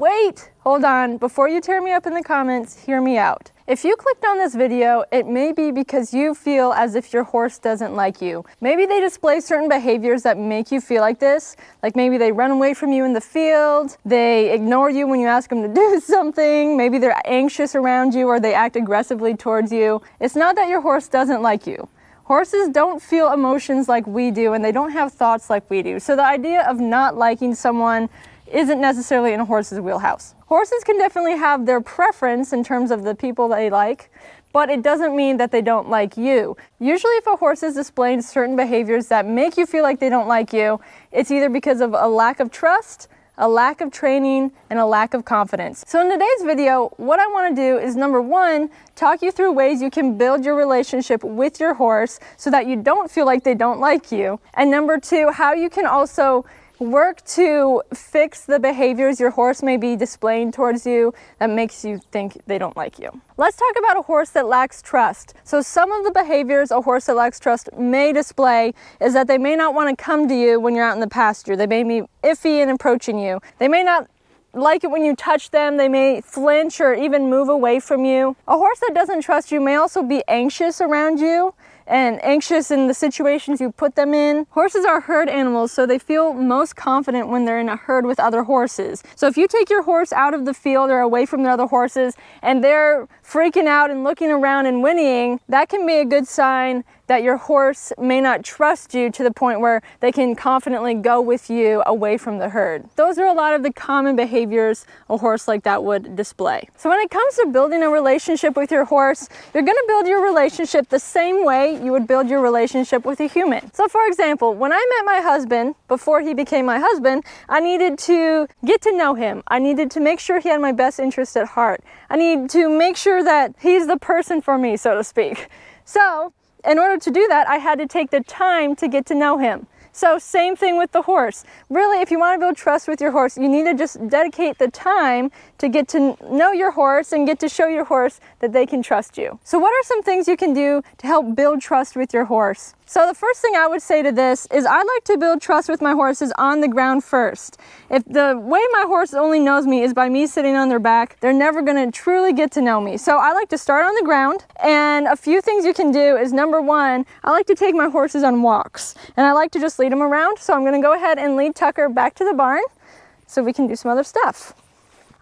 wait, hold on. Before you tear me up in the comments, hear me out. If you clicked on this video, it may be because you feel as if your horse doesn't like you. Maybe they display certain behaviors that make you feel like this. Like maybe they run away from you in the field, they ignore you when you ask them to do something, maybe they're anxious around you or they act aggressively towards you. It's not that your horse doesn't like you. Horses don't feel emotions like we do and they don't have thoughts like we do. So the idea of not liking someone isn't necessarily in a horse's wheelhouse. Horses can definitely have their preference in terms of the people they like, but it doesn't mean that they don't like you. Usually if a horse is displaying certain behaviors that make you feel like they don't like you, it's either because of a lack of trust, a lack of training, and a lack of confidence. So in today's video, what I want to do is number one, talk you through ways you can build your relationship with your horse so that you don't feel like they don't like you. And number two, how you can also work to fix the behaviors your horse may be displaying towards you that makes you think they don't like you. Let's talk about a horse that lacks trust. So some of the behaviors a horse that lacks trust may display is that they may not want to come to you when you're out in the pasture. They may be iffy in approaching you. They may not like it when you touch them. They may flinch or even move away from you. A horse that doesn't trust you may also be anxious around you and anxious in the situations you put them in. Horses are herd animals, so they feel most confident when they're in a herd with other horses. So if you take your horse out of the field or away from the other horses and they're freaking out and looking around and whinnying, that can be a good sign that your horse may not trust you to the point where they can confidently go with you away from the herd. Those are a lot of the common behaviors a horse like that would display. So when it comes to building a relationship with your horse, you're going to build your relationship the same way you would build your relationship with a human. So for example, when I met my husband, before he became my husband, I needed to get to know him. I needed to make sure he had my best interest at heart. I need to make sure that he's the person for me, so to speak. So in order to do that, I had to take the time to get to know him. So same thing with the horse. Really, if you want to build trust with your horse, you need to just dedicate the time to get to know your horse and get to show your horse that they can trust you. So what are some things you can do to help build trust with your horse? So the first thing I would say to this is I like to build trust with my horses on the ground first. If the way my horse only knows me is by me sitting on their back, they're never going to truly get to know me. So I like to start on the ground, and a few things you can do is number one, I like to take my horses on walks and I like to just lead them around. So I'm going to go ahead and lead Tucker back to the barn so we can do some other stuff.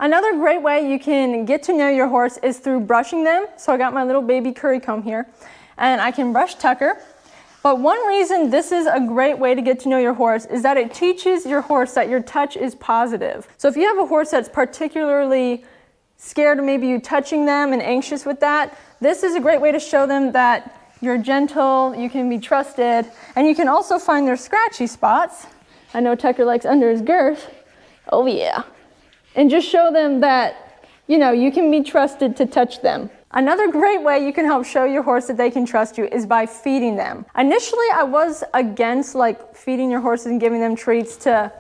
Another great way you can get to know your horse is through brushing them. So I got my little baby curry comb here and I can brush Tucker. But one reason this is a great way to get to know your horse is that it teaches your horse that your touch is positive. So if you have a horse that's particularly scared of maybe you touching them and anxious with that, this is a great way to show them that you're gentle, you can be trusted, and you can also find their scratchy spots. I know Tucker likes under his girth. Oh yeah. And just show them that, you know, you can be trusted to touch them. Another great way you can help show your horse that they can trust you is by feeding them. Initially, I was against like feeding your horses and giving them treats to,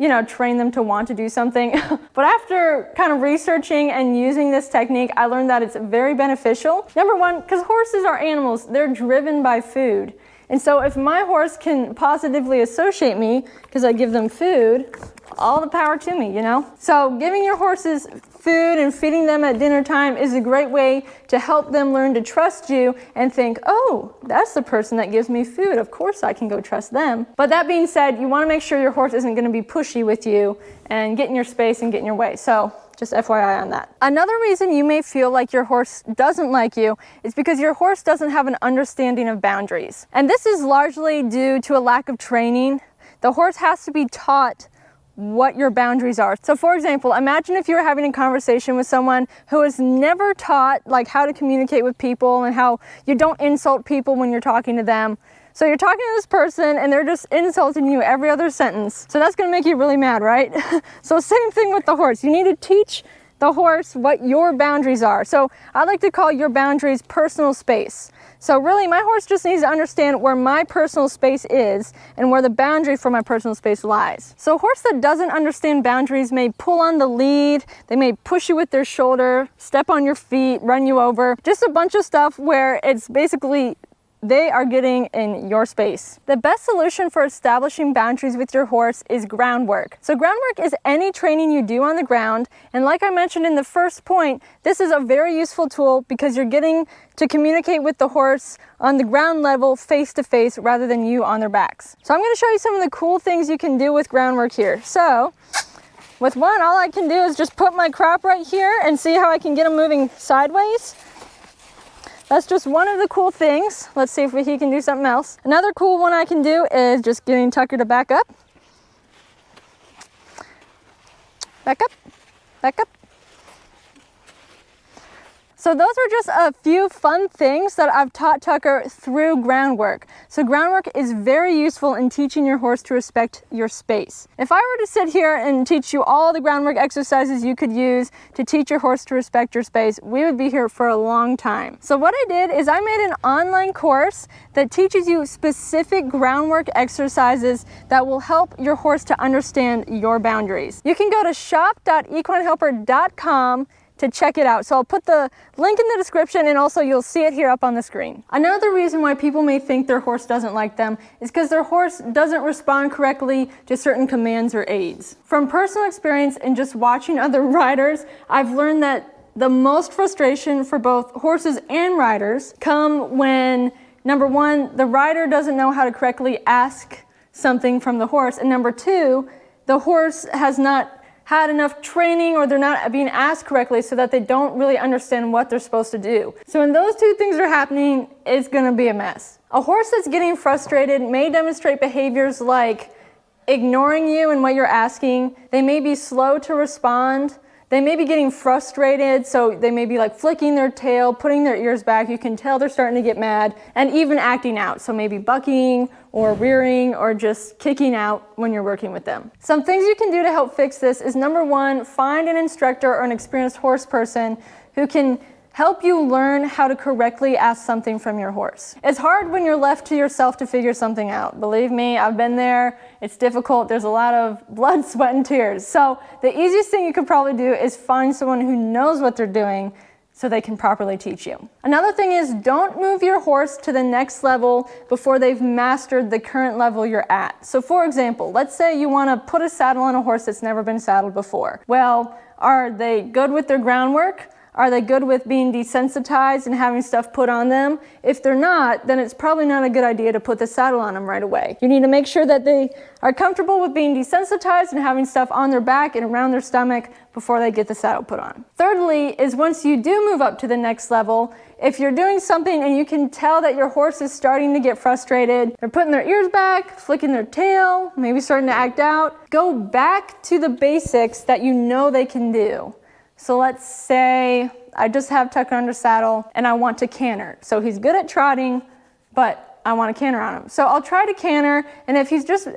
you know, train them to want to do something. But after kind of researching and using this technique, I learned that it's very beneficial. Number one, because horses are animals, they're driven by food. And so if my horse can positively associate me because I give them food, all the power to me, you know? So giving your horses food and feeding them at dinner time is a great way to help them learn to trust you and think, oh, that's the person that gives me food. Of course I can go trust them. But that being said, you want to make sure your horse isn't going to be pushy with you and get in your space and get in your way. So just FYI on that. Another reason you may feel like your horse doesn't like you is because your horse doesn't have an understanding of boundaries. And this is largely due to a lack of training. The horse has to be taught what your boundaries are. So for example, imagine if you were having a conversation with someone who is never taught like how to communicate with people and how you don't insult people when you're talking to them. So you're talking to this person and they're just insulting you every other sentence. So that's going to make you really mad, right? So same thing with the horse. You need to teach the horse what your boundaries are. So I like to call your boundaries personal space. So really my horse just needs to understand where my personal space is and where the boundary for my personal space lies. So a horse that doesn't understand boundaries may pull on the lead, they may push you with their shoulder, step on your feet, run you over, just a bunch of stuff where it's basically they are getting in your space. The best solution for establishing boundaries with your horse is groundwork. So groundwork is any training you do on the ground, and like I mentioned in the first point, this is a very useful tool because you're getting to communicate with the horse on the ground level, face to face, rather than you on their backs. So I'm going to show you some of the cool things you can do with groundwork here. So with one, all I can do is just put my crop right here and see how I can get him moving sideways. That's just one of the cool things. Let's see if he can do something else. Another cool one I can do is just getting Tucker to back up. Back up, back up. So those are just a few fun things that I've taught Tucker through groundwork. So groundwork is very useful in teaching your horse to respect your space. If I were to sit here and teach you all the groundwork exercises you could use to teach your horse to respect your space, we would be here for a long time. So what I did is I made an online course that teaches you specific groundwork exercises that will help your horse to understand your boundaries. You can go to shop.equinehelper.com to check it out. So I'll put the link in the description, and also you'll see it here up on the screen. Another reason why people may think their horse doesn't like them is because their horse doesn't respond correctly to certain commands or aids. From personal experience and just watching other riders, I've learned that the most frustration for both horses and riders come when, number one, the rider doesn't know how to correctly ask something from the horse, and number two, the horse has not had enough training, or they're not being asked correctly, so that they don't really understand what they're supposed to do. So when those two things are happening, it's going to be a mess. A horse that's getting frustrated may demonstrate behaviors like ignoring you and what you're asking. They may be slow to respond. They may be getting frustrated, so they may be like flicking their tail, putting their ears back. You can tell they're starting to get mad, and even acting out. So maybe bucking or rearing or just kicking out when you're working with them. Some things you can do to help fix this is, number one, find an instructor or an experienced horse person who can help you learn how to correctly ask something from your horse. It's hard when you're left to yourself to figure something out. Believe me, I've been there. It's difficult. There's a lot of blood, sweat, and tears. So the easiest thing you could probably do is find someone who knows what they're doing so they can properly teach you. Another thing is, don't move your horse to the next level before they've mastered the current level you're at. So for example, let's say you want to put a saddle on a horse that's never been saddled before. Well, are they good with their groundwork? Are they good with being desensitized and having stuff put on them? If they're not, then it's probably not a good idea to put the saddle on them right away. You need to make sure that they are comfortable with being desensitized and having stuff on their back and around their stomach before they get the saddle put on. Thirdly is, once you do move up to the next level, if you're doing something and you can tell that your horse is starting to get frustrated, they're putting their ears back, flicking their tail, maybe starting to act out, go back to the basics that you know they can do. So let's say I just have Tucker under saddle and I want to canter. So he's good at trotting, but I want to canter on him. So I'll try to canter, and if he's just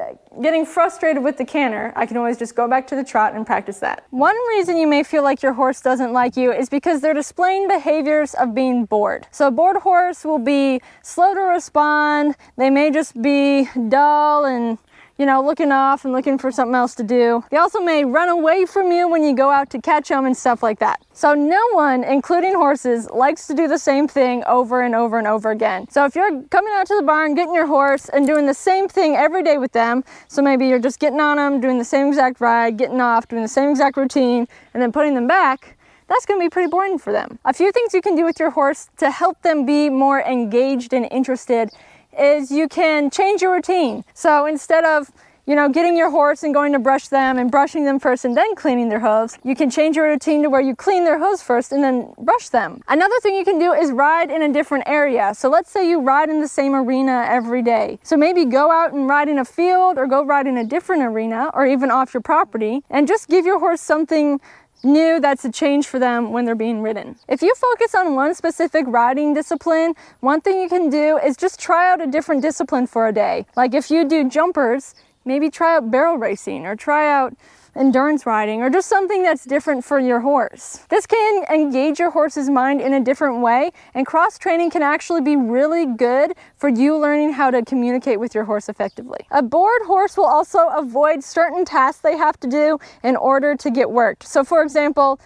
getting frustrated with the canter, I can always just go back to the trot and practice that. One reason you may feel like your horse doesn't like you is because they're displaying behaviors of being bored. So a bored horse will be slow to respond. They may just be dull and looking off and looking for something else to do. They also may run away from you when you go out to catch them and stuff like that. So no one, including horses, likes to do the same thing over and over and over again. So if you're coming out to the barn, getting your horse and doing the same thing every day with them, so maybe you're just getting on them, doing the same exact ride, getting off, doing the same exact routine, and then putting them back, that's going to be pretty boring for them. A few things you can do with your horse to help them be more engaged and interested is you can change your routine. So instead of, getting your horse and going to brush them and brushing them first and then cleaning their hooves, you can change your routine to where you clean their hooves first and then brush them. Another thing you can do is ride in a different area. So let's say you ride in the same arena every day. So maybe go out and ride in a field, or go ride in a different arena, or even off your property, and just give your horse something new that's a change for them when they're being ridden. If you focus on one specific riding discipline, one thing you can do is just try out a different discipline for a day. Like if you do jumpers, maybe try out barrel racing, or try out endurance riding, or just something that's different for your horse. This can engage your horse's mind in a different way, and cross-training can actually be really good for you learning how to communicate with your horse effectively. A bored horse will also avoid certain tasks they have to do in order to get worked. So for example,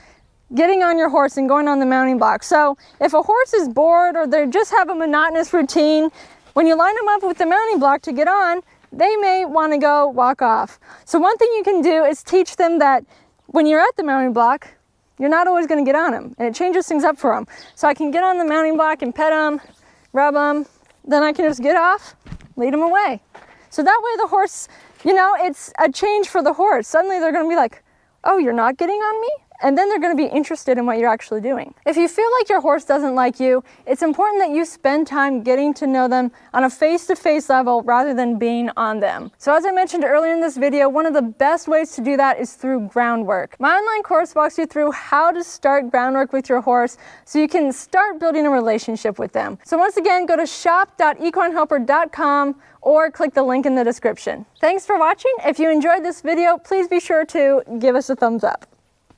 getting on your horse and going on the mounting block. So if a horse is bored or they just have a monotonous routine, when you line them up with the mounting block to get on, they may want to go walk off. So one thing you can do is teach them that when you're at the mounting block, you're not always going to get on them, and it changes things up for them. So I can get on the mounting block and pet them, rub them, then I can just get off, lead them away. So that way the horse, you know, it's a change for the horse. Suddenly they're going to be like, oh, you're not getting on me? And then they're going to be interested in what you're actually doing. If you feel like your horse doesn't like you, it's important that you spend time getting to know them on a face-to-face level rather than being on them. So as I mentioned earlier in this video, one of the best ways to do that is through Groundwork. My online course walks you through how to start groundwork with your horse so you can start building a relationship with them. So once again, go to shop.equinehelper.com or click the link in the description. Thanks for watching. If you enjoyed this video, please be sure to give us a thumbs up.